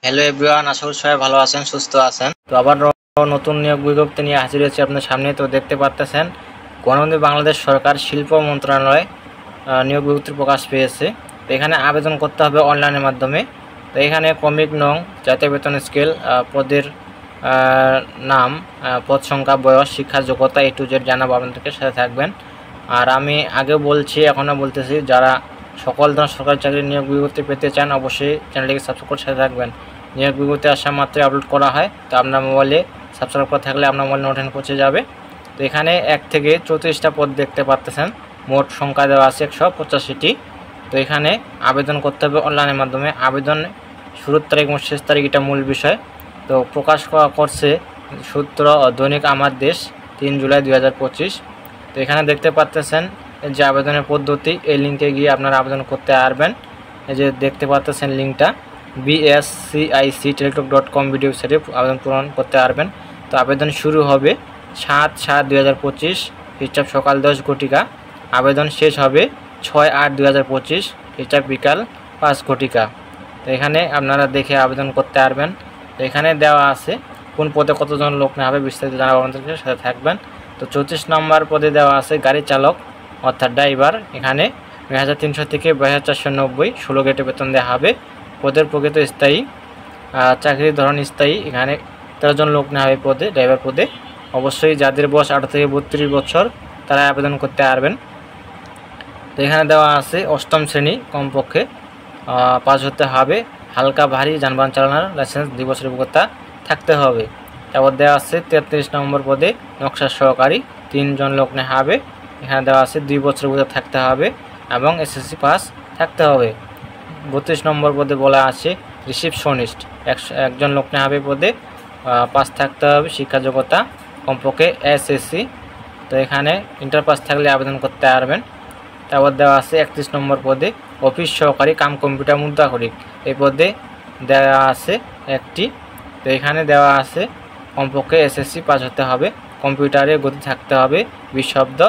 Hello everyone, আশা করি সবাই ভালো আছেন, সুস্থ আছেন। তো আবার নতুন নিয়োগ বিজ্ঞপ্তি নিয়ে হাজির হয়েছি আপনার সামনে। তো দেখতে পাচ্ছেন গণপ্রজাতন্ত্রী বাংলাদেশ সরকার শিল্প মন্ত্রণালয় নিয়োগ বিজ্ঞপ্তি প্রকাশ পেয়েছে। তো এখানে আবেদন করতে হবে অনলাইনের মাধ্যমে। তো এখানে ক্রমিক নং, জাতীয় বেতন স্কেল, পদের নাম, পদ সংখ্যা, বয়স, শিক্ষা যোগ্যতা A to Z জানাবো আপনাদেরকে, সাথে থাকবেন। আর আমি আগেও বলছি, এখনও বলতেছি, যারা সকল ধরনের সরকারি চাকরির নিয়োগ বিজ্ঞপ্তি পেতে চান অবশ্যই চ্যানেলটিকে সাবস্ক্রাইব করে সাথে থাকবেন। নিয়োগ বিজ্ঞপ্তি আসা মাত্রই আপলোড করা হয়। তো আপনার মোবাইলে সাবস্ক্রাইব করা থাকলে আপনার মোবাইলে নোটিফিকেশন পৌঁছে যাবে। তো এখানে 1 থেকে 34টা পদ দেখতে পাচ্ছেন। মোট সংখ্যা দেওয়া আছে 185টি। তো এখানে আবেদন করতে হবে অনলাইনের মাধ্যমে। আবেদন শুরুর তারিখ এবং শেষ তারিখ এটা মূল বিষয়। তো প্রকাশ করছে সূত্র দৈনিক আমার দেশ 3 জুলাই 2025। তো এখানে দেখতে পাচ্ছেন যে আবেদনের পদ্ধতি, এই লিঙ্কে গিয়ে আপনারা আবেদন করতে পারবেন। এই যে দেখতে পাচ্ছেন লিঙ্কটা bscic.com ভিডিও সাইটে আবেদন পূরণ করতে পারবেন। তো আবেদন শুরু হবে 7/7/2025 খ্রিস্টাব্দ সকাল 10 ঘটিকা। আবেদন শেষ হবে 6/8/2025 খ্রিস্টাব্দ বিকাল 5 ঘটিকা। তো এখানে আপনারা দেখে আবেদন করতে পারবেন। তো এখানে দেওয়া আছে কোন পদে কতজন লোক নেওয়া হবে, বিস্তারিত জানাবো আপনাদেরকে, সাথে থাকবেন। তো 34 নম্বর পদে দেওয়া আছে গাড়ি চালক অর্থাৎ ড্রাইভার। এখানে 2300 থেকে 2490, 16 গ্রেডে বেতন দেওয়া হবে। পদের প্রকৃত স্থায়ী, চাকরির ধরন স্থায়ী। এখানে 13 জন লোক নেওয়া হবে পদে, ড্রাইভার পদে। অবশ্যই যাদের বয়স 18 থেকে 32 বছর তারা আবেদন করতে পারবেন। তো এখানে দেওয়া আছে 8ম শ্রেণী কমপক্ষে পাস হতে হবে। হালকা ভারী যানবাহন চালানোর লাইসেন্স 2 বছরের অভিজ্ঞতা থাকতে হবে। তারপর দেওয়া আছে 33 নম্বর পদে নকশা সহকারী, 3 জন লোক নেওয়া হবে। এখানে দেওয়া আছে 2 বছরের অভিজ্ঞতা থাকতে হবে এবং এসএসসি পাস থাকতে হবে। 32 নম্বর পদে বলা আছে রিসিপশনিস্ট, একজন লোক নেওয়া হবে পদে, পাস থাকতে হবে। শিক্ষা যোগ্যতা কমপক্ষে এসএসসি। তো এখানে ইন্টার পাস থাকলে আবেদন করতে পারবেন। তারপর দেওয়া আছে 31 নম্বর পদে অফিস সহকারী কাম কম্পিউটার মুদ্রাক্ষরিক, এই পদে দেওয়া আছে একটি। তো এখানে দেওয়া আছে কমপক্ষে এসএসসি পাস হতে হবে, কম্পিউটারে গতি থাকতে হবে, 20 শব্দ,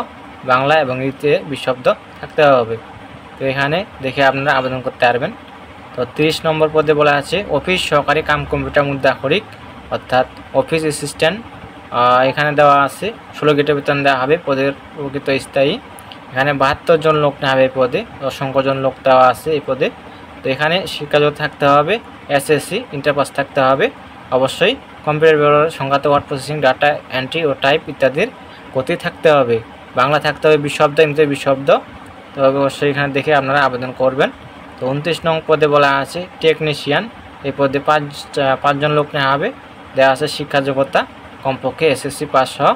বাংলা এবং ইংরেজিতে 20 শব্দ থাকতে হবে। তো এখানে দেখে আপনারা আবেদন করতে পারবেন। তো 30 নম্বর পদে বলা আছে অফিস সহকারী কাম কম্পিউটার মুদ্রাক্ষরিক অর্থাৎ অফিস অ্যাসিস্ট্যান্ট। এখানে দেওয়া আছে 16 গ্রেডে বেতন দেওয়া হবে, পদের প্রকৃত স্থায়ী। এখানে 72 জন লোক নেওয়া হবে পদে, অসংখ্য জন লোক দেওয়া আছে এই পদে। তো এখানে শিক্ষাযোগ্য থাকতে হবে, এসএসসি, ইন্টার পাস থাকতে হবে। অবশ্যই কম্পিউটার ব্যবহার, সংখ্যাত ওয়ার্ড প্রসেসিং, ডাটা এন্ট্রি ও টাইপ ইত্যাদির গতি থাকতে হবে। বাংলা থাকতে হবে 20 শব্দ, ইংরেজি 20 শব্দ। তো অবশ্যই এখানে দেখে আপনারা আবেদন করবেন। তো 29 নং পদে বলা আছে টেকনিশিয়ান, এই পদে 5 জন লোক নেওয়া হবে। দেওয়া আছে শিক্ষা যোগ্যতা কমপক্ষে এসএসসি পাস সহ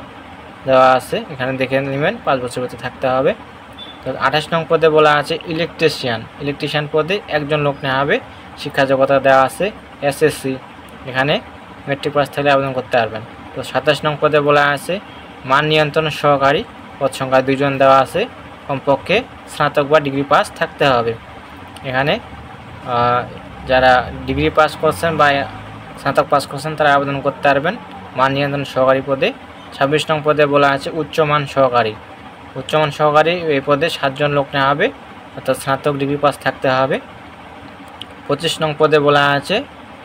দেওয়া আছে, এখানে দেখে নেবেন, 5 বছর হতে থাকতে হবে। তো 28 নং পদে বলা আছে ইলেকট্রিশিয়ান পদে 1 জন লোক নেওয়া হবে। শিক্ষা যোগ্যতা দেওয়া আছে এসএসসি, এখানে মেট্রিক পাস থাকলে আবেদন করতে পারবেন। তো 27 নং পদে বলা আছে মান নিয়ন্ত্রণ সহকারী, পদ সংখ্যা 2 জন দেওয়া আছে, কমপক্ষে স্নাতক বা ডিগ্রি পাস থাকতে হবে। এখানে যারা ডিগ্রি পাস করছেন বা স্নাতক পাস করছেন তারা আবেদন করতে পারবেন মান নিয়ন্ত্রণ সহকারী পদে। 26 নং পদে বলা আছে উচ্চমান সহকারী, এই পদে 7 জন লোক নেওয়া হবে, অর্থাৎ স্নাতক ডিগ্রি পাস থাকতে হবে। 25 নং পদে বলা আছে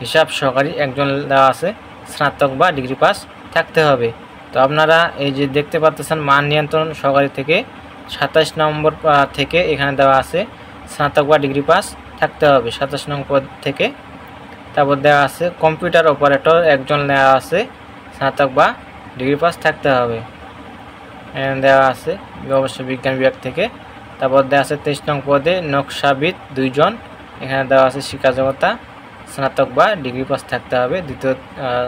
হিসাব সহকারী, 1 জন দেওয়া আছে, স্নাতক বা ডিগ্রি পাস থাকতে হবে। তো আপনারা এই যে দেখতে পাচ্ছেন মান নিয়ন্ত্রণ সহকারী থেকে 27 নম্বর থেকে এখানে দেওয়া আছে স্নাতক বা ডিগ্রি পাস থাকতে হবে 27 নং পদ থেকে। তারপর দেওয়া আছে কম্পিউটার অপারেটর, 1 জন দেওয়া আছে, স্নাতক বা ডিগ্রি পাস থাকতে হবে, দেওয়া আছে অবশ্যই বিজ্ঞান বিভাগ থেকে। তারপর দেওয়া আছে 23 নং পদে নকশাবিদ, 2 জন, এখানে দেওয়া আছে শিক্ষা যোগ্যতা স্নাতক বা ডিগ্রি পাস থাকতে হবে, 2য়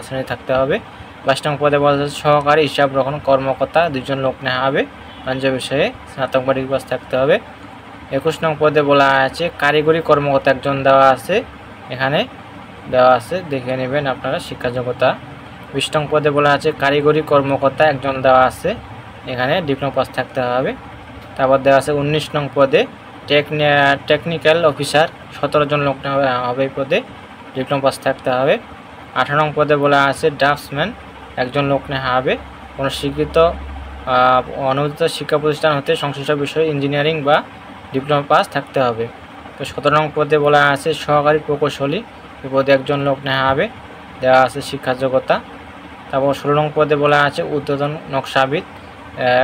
শ্রেণী থাকতে হবে। 22 নং পদে বলা আছে সহকারী হিসাব রক্ষণ কর্মকর্তা, 2 জন লোক নেওয়া হবে, বাণিজ্য বিষয়ে স্নাতক বা ডিগ্রি পাস থাকতে হবে। 21 নং পদে বলা আছে কারিগরি কর্মকর্তা, 1 জন দেওয়া আছে, এখানে দেওয়া আছে দেখে নেবেন আপনারা শিক্ষা যোগ্যতা। 20 নং পদে বলা আছে কারিগরি কর্মকর্তা, 1 জন দেওয়া আছে, এখানে ডিপ্লোমা পাস থাকতে হবে। তারপর দেওয়া আছে 19 নং পদে টেকনিক্যাল অফিসার, 17 জন লোক হবে এই পদে, ডিপ্লোমা পাস থাকতে হবে। 18 নং পদে বলা আছে ড্রাফটসম্যান, 1 জন লোক নেওয়া হবে, কোনো স্বীকৃত অনুমোদিত শিক্ষা প্রতিষ্ঠান হতে সংশ্লিষ্ট বিষয়ে ইঞ্জিনিয়ারিং বা ডিপ্লোমা পাস থাকতে হবে। তো 17 নং পদে বলা আছে সহকারী প্রকৌশলী, এই পদে একজন লোক নেওয়া হবে, দেওয়া আছে শিক্ষা যোগ্যতা। তারপর 16 নং পদে বলা আছে উদ্বোধন নকশাবিদ,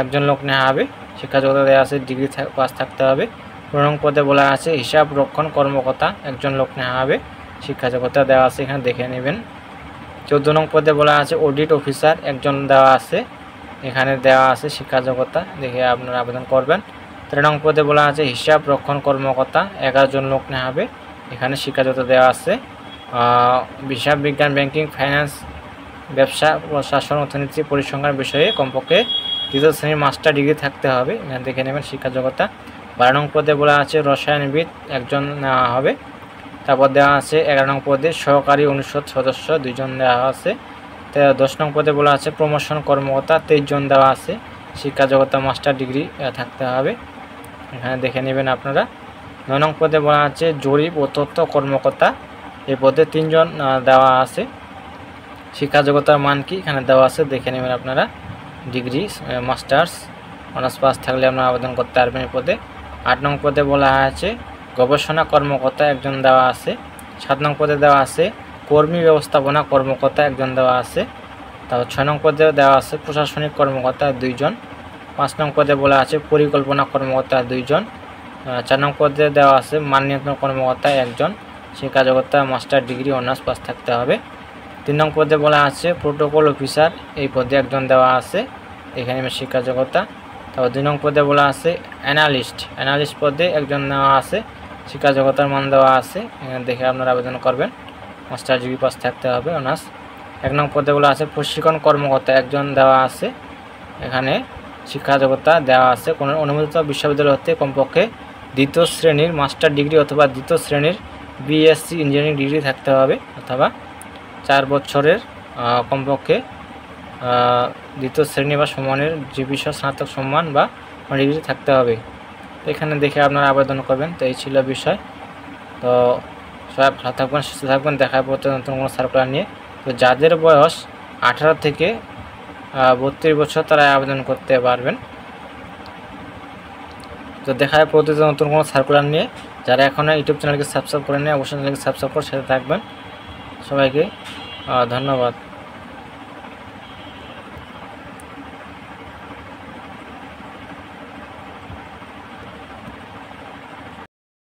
একজন লোক নেওয়া হবে, শিক্ষা যোগ্যতা দেওয়া আছে ডিগ্রি পাস থাকতে হবে। 15 নং পদে বলা আছে হিসাব রক্ষণ কর্মকর্তা, একজন লোক নেওয়া হবে, শিক্ষা যোগ্যতা দেওয়া আছে, এখানে দেখে নেবেন। 14 নং পদে বলা আছে অডিট অফিসার, একজন দেওয়া আছে, এখানে দেওয়া আছে শিক্ষা যোগ্যতা, দেখে আপনারা আবেদন করবেন। 13 নং পদে বলা আছে হিসাব রক্ষণ কর্মকর্তা, 11 জন লোক নেওয়া হবে, এখানে শিক্ষা যোগ্যতা দেওয়া আছে। হিসাব বিজ্ঞান, ব্যাংকিং, ফাইন্যান্স, ব্যবসা, প্রশাসন, অর্থনীতি, পরিসংখ্যান বিষয়ে কমপক্ষে 2য় শ্রেণীর মাস্টার ডিগ্রি থাকতে হবে, এখানে দেখে নেবেন শিক্ষা যোগ্যতা। 12 নং পদে বলা আছে রসায়নবিদ, একজন নেওয়া হবে। তারপর দেওয়া আছে 11 নং পদে সহকারী অনুষদ সদস্য, 2 জন দেওয়া আছে। 10 নং পদে বলা আছে প্রমোশন কর্মকর্তা, 23 জন দেওয়া আছে, শিক্ষা যোগ্যতা মাস্টার ডিগ্রি থাকতে হবে, এখানে দেখে নেবেন আপনারা। 9 নং পদে বলা আছে জরিপ ও তথ্য কর্মকর্তা, এই পদে 3 জন দেওয়া আছে, শিক্ষা যোগ্যতার মান কি এখানে দেওয়া আছে, দেখে নেবেন আপনারা। ডিগ্রি মাস্টার্স অনার্স পাস থাকলে আপনারা আবেদন করতে পারবেন এই পদে। 8 নং পদে বলা আছে গবেষণা কর্মকর্তা, একজন দেওয়া আছে। 7 নং পদে দেওয়া আছে কর্মী ব্যবস্থাপনা কর্মকর্তা, একজন দেওয়া আছে। তারপর 6 নং পদে দেওয়া আছে প্রশাসনিক কর্মকর্তা, 2 জন। 5 নং পদে বলা আছে পরিকল্পনা কর্মকর্তা, 2 জন। 4 নং পদে দেওয়া আছে মান নিয়ন্ত্রণ কর্মকর্তা, 1 জন, শিক্ষা যোগ্যতা মাস্টার ডিগ্রি অনার্স পাস থাকতে হবে। 3 নং পদে বলা আছে প্রোটোকল অফিসার, এই পদে 1 জন দেওয়া আছে, এখানে শিক্ষা যোগ্যতা। তারপর 2 নং পদে বলা আছে অ্যানালিস্ট পদে 1 জন নেওয়া আছে, শিক্ষা যোগ্যতার মান দেওয়া আছে, এখানে দেখে আপনারা আবেদন করবেন, মাস্টার ডিগ্রি পাস থাকতে হবে অনার্স। 1 নং পদে বলা আছে প্রশিক্ষণ কর্মকর্তা, 1 জন দেওয়া আছে, এখানে শিক্ষা যোগ্যতা দেওয়া আছে। কোনো অনুমোদিত বিশ্ববিদ্যালয় হতে কমপক্ষে 2য় শ্রেণীর মাস্টার ডিগ্রি অথবা 2য় শ্রেণীর বিএসসি ইঞ্জিনিয়ারিং ডিগ্রি থাকতে হবে, অথবা 4 বছরের কমপক্ষে 2য় শ্রেণী বা সমানের যে বিষয় স্নাতক সম্মান বা ডিগ্রি থাকতে হবে, এখানে দেখে আপনারা আবেদন করবেন। তো এই ছিল বিষয়। তো সবাই ভালো থাকবেন, সুস্থ থাকবেন, দেখা হবে নতুন কোনো সার্কুলার নিয়ে। তো যাদের বয়স 18 থেকে 32 বছর তারা আবেদন করতে পারবেন। তো দেখা হবে প্রতিদিন নতুন কোনো সার্কুলার নিয়ে। যারা এখনও ইউটিউব চ্যানেলকে সাবস্ক্রাইব করেন অবশ্যই চ্যানেলকে সাবস্ক্রাইব করে সাথে থাকবেন। সবাইকে ধন্যবাদ।